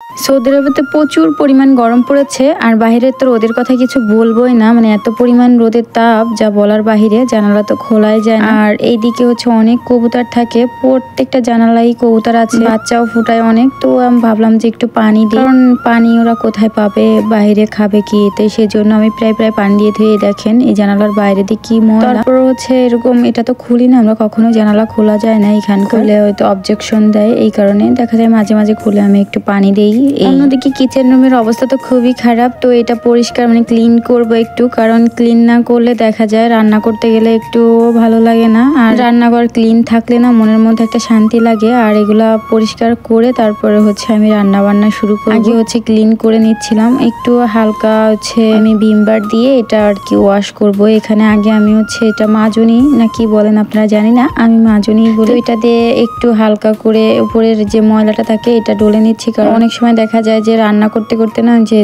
Saudi আরবে প্রচুর পরিমাণ গরম পড়েছে, আর বাইরে তো রোদের কথা কিছু বলবোই না। মানে এত পরিমাণ রোদের তাপ যা বলার বাহিরে, জানালা তো খোলাই যায় না। আর এইদিকে হচ্ছে অনেক কবুতর থাকে, প্রত্যেকটা জানালাই কবুতর আছে, বাচ্চাও ফুটায় অনেক। তো আমি ভাবলাম যে একটু পানি দিই, কারণ পানি ওরা কোথায় পাবে, বাইরে খাবে কি, তাই সেজন্য আমি প্রায় পানি দিয়ে ধুয়ে দেখেন এই জানালার বাইরে দিয়ে কি ময়লা। তারপর হচ্ছে এরকম, এটা তো খুলি না আমরা কখনো, জানালা খোলা যায় না এখান, খুলে হয়তো অবজেকশন দেয়, এই কারণে দেখা যায় মাঝে মাঝে খুলে আমি একটু পানি দিই। অন্যদিকে কিচেন রুমের অবস্থা তো খুবই খারাপ, তো এটা পরিষ্কার মানে ক্লিন করবো একটু, কারণ ক্লিন না করলে দেখা যায় রান্না করতে গেলে একটু ভালো লাগে না। আর রান্নাঘর ক্লিন থাকলে না মনের মধ্যে একটা শান্তি লাগে। আর এগুলা পরিষ্কার করে তারপরে হচ্ছে আমি রান্না বান্না শুরু করি। আগে হচ্ছে ক্লিন করে নিচ্ছিলাম একটু হালকা, হচ্ছে আমি ভিমবার দিয়ে এটা আর কি ওয়াশ করব। এখানে আগে আমি হচ্ছে এটা মাজনি না কি বলেন আপনারা জানি না, আমি মাজনি বলি। এটা দিয়ে একটু হালকা করে উপরের যে ময়লাটা থাকে এটা ডলে নিচ্ছি, কারণ অনেক সময় দেখা যায় যে রান্না করতে করতে না যে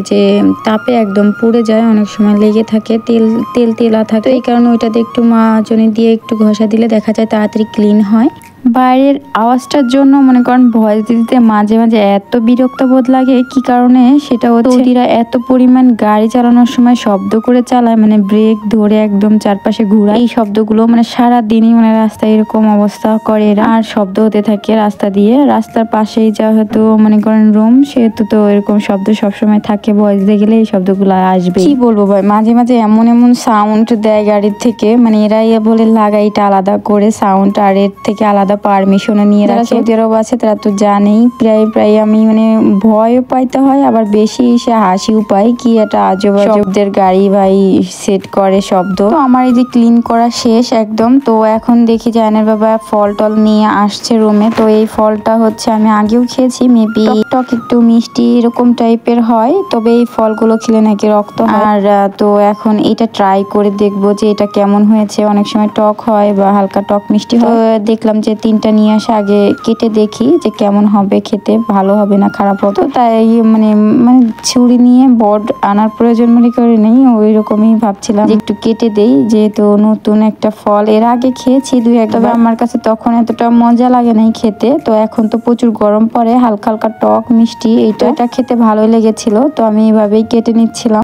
তাপে একদম পুড়ে যায়, অনেক সময় লেগে থাকে, তেলা থাকে। এই কারণে ওইটাতে একটু মাজনি দিয়ে একটু ঘষা দিলে দেখা যায় তাড়াতাড়ি ক্লিন হয়। বাইরের আওয়াজটার জন্য মনে করেন ভয়েস দিতে মাঝে মাঝে এত বিরক্ত বোধ লাগে, কি কারণে সেটা হচ্ছে ওরা এত পরিমাণ গাড়ি চালানোর সময় শব্দ করে চালায়, মানে ব্রেক ধরে একদম চারপাশে ঘোরা, এই শব্দগুলো মানে সারা দিনই মানে রাস্তায় এরকম অবস্থা করে এরা, আর শব্দ হতে থাকে রাস্তা দিয়ে। রাস্তার পাশেই যেহেতু মনে করেন রুম, সেহেতু তো এরকম শব্দ সবসময় থাকে, ভয়েস দিয়ে গেলে এই শব্দগুলো আসবে। কি বলবো ভাই, মাঝে মাঝে এমন এমন সাউন্ড দেয় গাড়ির থেকে, মানে এরাই বলে লাগাইটা আলাদা করে সাউন্ড, আর এর থেকে আলাদা পারমিশনও নিয়ে রাখে। সৌদি আরব আছে তারা তো জানেই, প্রায় আমি মানে ভয়ও পাইতে হয়, আবার বেশি সে হাসিও পাই, কি একটা আজব শব্দের গাড়ি ভাই সেট করে শব্দ। তো আমার এই যে ক্লিন করা শেষ একদম। তো এখন দেখি যে আয়নের বাবা ফল টল নিয়ে আসছে রুমে। তো এই ফলটা হচ্ছে আমি আগেও খেয়েছি, মেবি টক একটু মিষ্টি এরকম টাইপের হয়, তবে এই ফলগুলো খেলে নাকি রক্ত হয়। আর তো এখন এটা ট্রাই করে দেখবো যে এটা কেমন হয়েছে। অনেক সময় টক হয় বা হালকা টক মিষ্টি হয়। দেখলাম যে 3টা নিয়ে আসে, আগে কেটে দেখি যে কেমন হবে, খেতে ভালো হবে না খারাপ হবে। তাই মানে ছুরি নিয়ে বড আনার প্রয়োজন মনে করি নেই, ওই রকমই ভাবছিলাম যে একটু কেটে দেই, যেহেতু নতুন একটা ফল, এর আগে খেয়েছি 2-1, তবে আমার কাছে তখন এতটা মজা লাগে নাই খেতে। তো এখন তো প্রচুর গরম পড়ে, হালকা হালকা টক মিষ্টি এটা খেতে ভালোই লেগেছিল, তো আমি এইভাবেই কেটে নিচ্ছিলাম।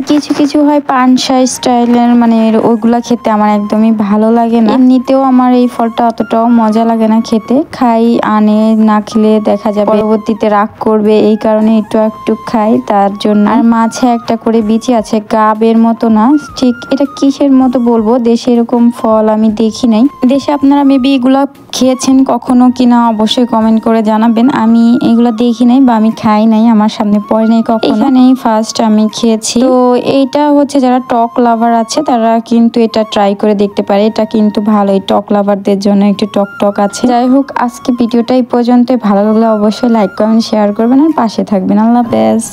কিছু কিছু হয় পানসা স্টাইলের, মানে ওইগুলা খেতে আমার একদমই ভালো লাগে না। এমনিতেও আমার এই ফলটা অতটাও মজা লাগে না খেতে, খাই আনে না খেলে দেখা যাবে পরবর্তীতে রাগ করবে, এই কারণে একটু খাই তার জন্য। আর মাঝে একটা করে বিচি আছে, গাবের মতো না ঠিক, এটা কিসের মতো বলবো, দেশে এরকম ফল আমি দেখি নাই। দেশে আপনারা মেবি এগুলা খেয়েছেন কখনো কিনা অবশ্যই কমেন্ট করে জানাবেন। আমি এগুলা দেখি নাই বা আমি খাই নাই, আমার সামনে পড়ে নাই কখনো, এখানেই ফার্স্ট আমি খেয়েছি। তো এইটা হচ্ছে যারা টক লাভার আছে তারা কিন্তু এটা ট্রাই করে দেখতে পারে, এটা কিন্তু ভালোই টক লাভারদের জন্য, একটু টক আছে। যাই হোক, আজকে ভিডিওটা এই পর্যন্ত। ভালো লাগলে অবশ্যই লাইক কমেন্ট শেয়ার করবেন আর পাশে থাকবেন। আল্লাহ হাফেজ।